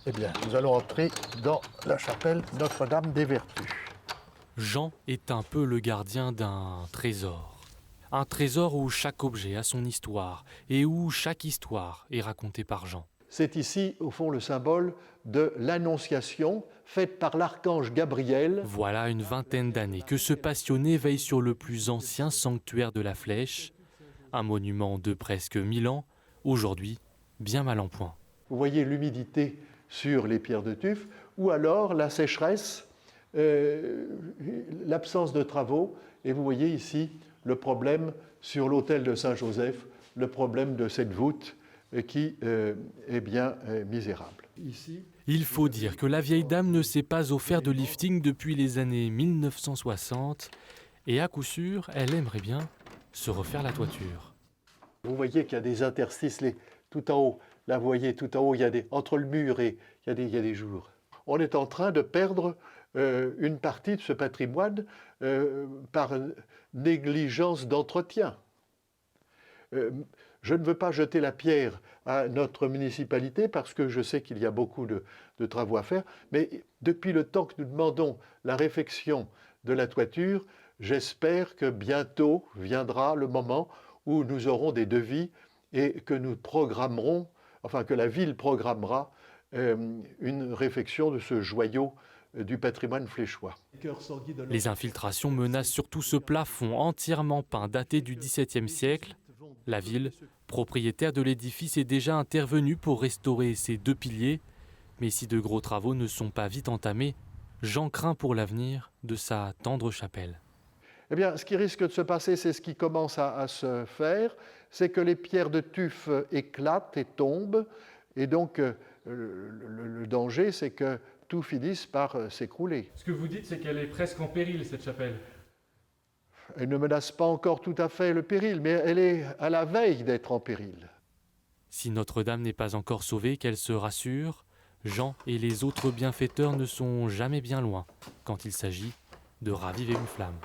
Eh bien, nous allons entrer dans la chapelle Notre-Dame des Vertus. Jean est un peu le gardien d'un trésor. Un trésor où chaque objet a son histoire et où chaque histoire est racontée par Jean. C'est ici, au fond, le symbole de l'Annonciation faite par l'archange Gabriel. Voilà une vingtaine d'années que ce passionné veille sur le plus ancien sanctuaire de la Flèche, un monument de presque 1000 ans, aujourd'hui bien mal en point. Vous voyez l'humidité sur les pierres de tuf, ou alors la sécheresse, l'absence de travaux, et vous voyez ici le problème sur l'autel de Saint-Joseph, le problème de cette voûte qui est bien misérable. Ici, il faut dire que la vieille dame ne s'est pas offert de lifting depuis les années 1960 et à coup sûr, elle aimerait bien se refaire la toiture. Vous voyez qu'il y a des interstices tout en haut. Là, vous voyez, tout en haut, entre le mur et il y a des jours. On est en train de perdre une partie de ce patrimoine par négligence d'entretien. Je ne veux pas jeter la pierre à notre municipalité parce que je sais qu'il y a beaucoup de travaux à faire, mais depuis le temps que nous demandons la réfection de la toiture, j'espère que bientôt viendra le moment où nous aurons des devis et que nous programmerons, enfin que la ville programmera une réfection de ce joyau du patrimoine fléchois. Les infiltrations menacent surtout ce plafond entièrement peint daté du XVIIe siècle. La ville, propriétaire de l'édifice, est déjà intervenue pour restaurer ces 2 piliers. Mais si de gros travaux ne sont pas vite entamés, Jean craint pour l'avenir de sa tendre chapelle. Eh bien, ce qui risque de se passer, c'est ce qui commence à se faire, c'est que les pierres de tuf éclatent et tombent, et donc le danger, c'est que tout finisse par s'écrouler. Ce que vous dites, c'est qu'elle est presque en péril, cette chapelle. Elle ne menace pas encore tout à fait le péril, mais elle est à la veille d'être en péril. Si Notre-Dame n'est pas encore sauvée, qu'elle se rassure, Jean et les autres bienfaiteurs ne sont jamais bien loin quand il s'agit de raviver une flamme.